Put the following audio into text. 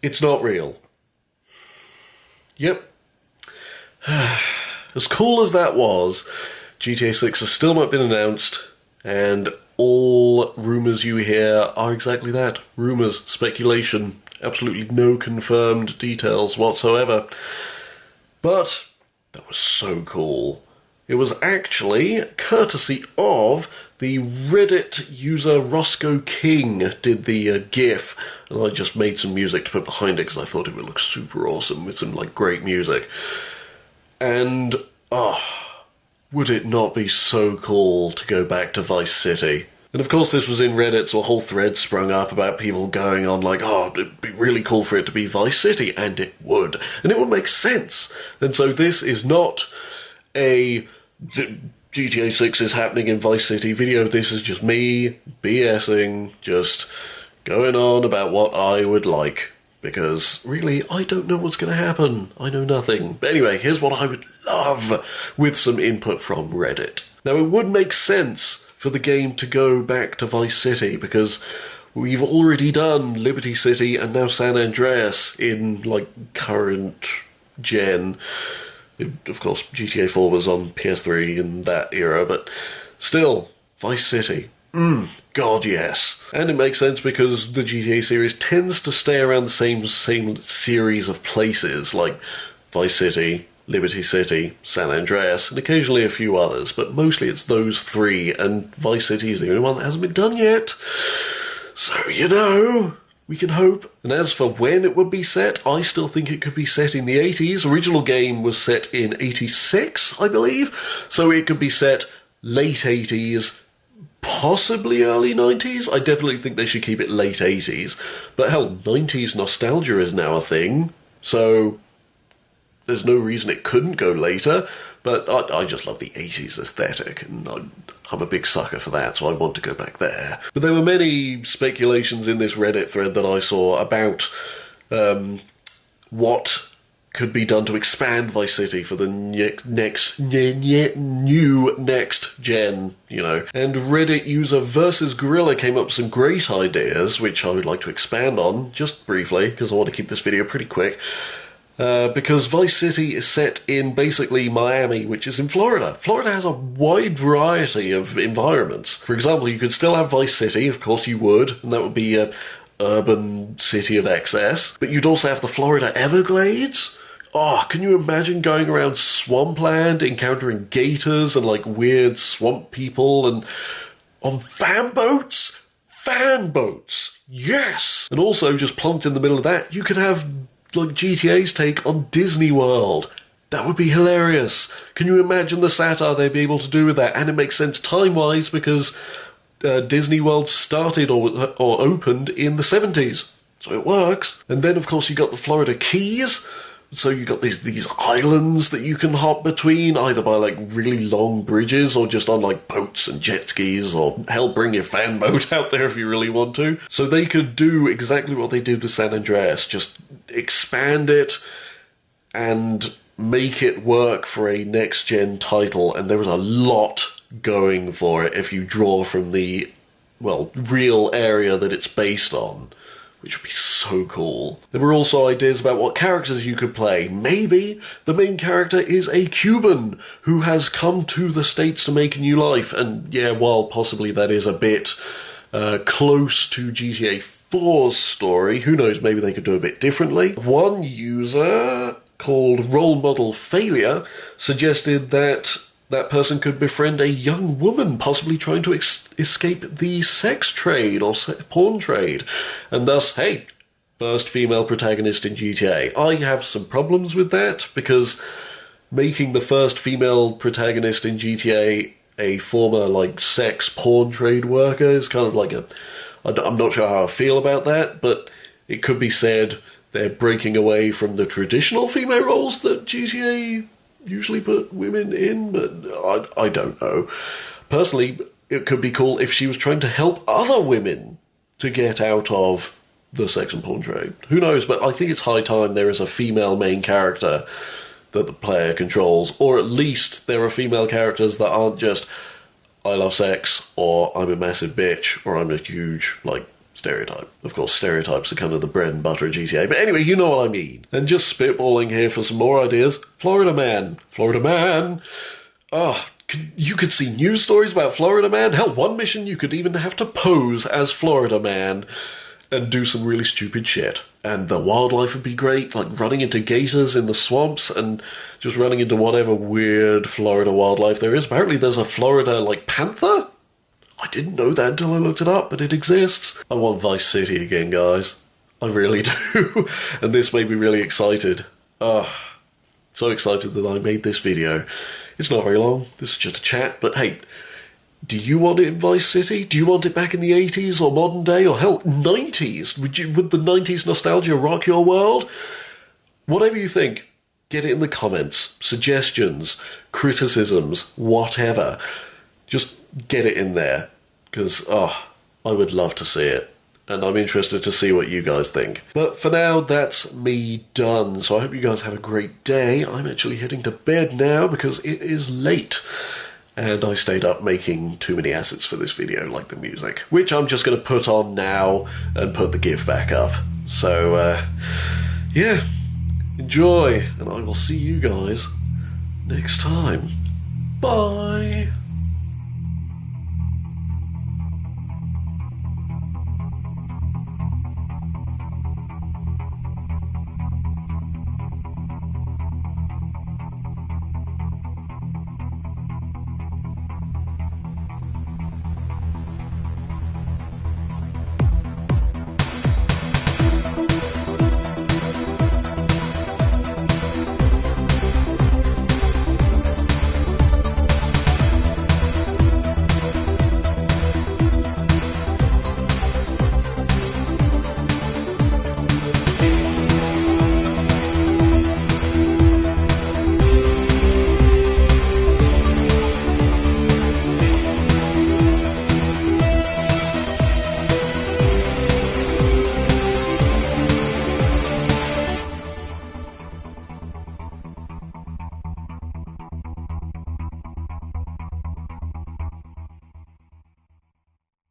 It's not real. Yep. As cool as that was, GTA 6 has still not been announced, and all rumours you hear are exactly that. Rumours, speculation, absolutely no confirmed details whatsoever. But that was so cool. It was actually courtesy of the Reddit user Roscoe King did the GIF, and I just made some music to put behind it because I thought it would look super awesome with some great music. And would it not be so cool to go back to Vice City? And of course this was in Reddit, so a whole thread sprung up about people going on it'd be really cool for it to be Vice City, and it would. And it would make sense. And so this is not a GTA 6 is happening in Vice City video. This is just me BSing, just going on about what I would like. Because, really, I don't know what's going to happen. I know nothing. But anyway, here's what I would love with some input from Reddit. Now, it would make sense for the game to go back to Vice City, because we've already done Liberty City and now San Andreas in, current gen. Of course, GTA 4 was on PS3 in that era, but still, Vice City. God, yes. And it makes sense because the GTA series tends to stay around the same series of places, like Vice City, Liberty City, San Andreas, and occasionally a few others, but mostly it's those three, and Vice City is the only one that hasn't been done yet. So, we can hope. And as for when it would be set, I still think it could be set in the 80s. Original game was set in 86, I believe, so it could be set late 80s, possibly early 90s. I definitely think they should keep it late 80s. But hell, 90s nostalgia is now a thing, so there's no reason it couldn't go later. But I just love the 80s aesthetic, and I'm a big sucker for that, so I want to go back there. But there were many speculations in this Reddit thread that I saw about what could be done to expand Vice City for the next gen, And Reddit user Versus Gorilla came up with some great ideas, which I would like to expand on, just briefly, because I want to keep this video pretty quick. Because Vice City is set in basically Miami, which is in Florida. Florida has a wide variety of environments. For example, you could still have Vice City, of course you would, and that would be a urban city of excess. But you'd also have the Florida Everglades. Oh, can you imagine going around swampland, encountering gators and weird swamp people, and on fan boats? Fan boats! Yes! And also, just plonked in the middle of that, you could have GTA's take on Disney World. That would be hilarious. Can you imagine the satire they'd be able to do with that? And it makes sense time-wise because Disney World started or opened in the 70s. So it works. And then, of course, you got the Florida Keys. So you got these islands that you can hop between, either by really long bridges or just on boats and jet skis, or hell, bring your fan boat out there if you really want to. So they could do exactly what they did with San Andreas, just expand it and make it work for a next-gen title, and there was a lot going for it if you draw from the, real area that it's based on, which would be so cool. There were also ideas about what characters you could play. Maybe the main character is a Cuban who has come to the States to make a new life, and yeah, while possibly that is a bit close to GTA 4's story, who knows, maybe they could do a bit differently. One user called Role Model Failure suggested that that person could befriend a young woman possibly trying to escape the sex trade or porn trade, and thus, hey, first female protagonist in GTA. I have some problems with that, because making the first female protagonist in GTA a former, sex porn trade worker is kind of I'm not sure how I feel about that, but it could be said they're breaking away from the traditional female roles that GTA usually put women in, but I don't know. Personally, it could be cool if she was trying to help other women to get out of the sex and porn trade. Who knows, but I think it's high time there is a female main character that the player controls, or at least there are female characters that aren't just I love sex, or I'm a massive bitch, or I'm a huge, Stereotype. Of course, stereotypes are kind of the bread and butter of GTA, but anyway, you know what I mean. And just spitballing here for some more ideas. Florida Man. Florida Man. Oh, you could see news stories about Florida Man. Hell, one mission you could even have to pose as Florida Man and do some really stupid shit. And the wildlife would be great, like running into gators in the swamps and just running into whatever weird Florida wildlife there is. Apparently there's a Florida, like, panther? I didn't know that until I looked it up, but it exists. I want Vice City again, guys. I really do. And this made me really excited. So excited that I made this video. It's not very long. This is just a chat, but hey, do you want it in Vice City? Do you want it back in the 80s or modern day or hell, 90s? Would the 90s nostalgia rock your world? Whatever you think, get it in the comments. Suggestions, criticisms, whatever. Just get it in there, because, I would love to see it. And I'm interested to see what you guys think. But for now, that's me done. So I hope you guys have a great day. I'm actually heading to bed now because it is late. And I stayed up making too many assets for this video, like the music, which I'm just going to put on now and put the GIF back up. So, yeah, enjoy, and I will see you guys next time. Bye!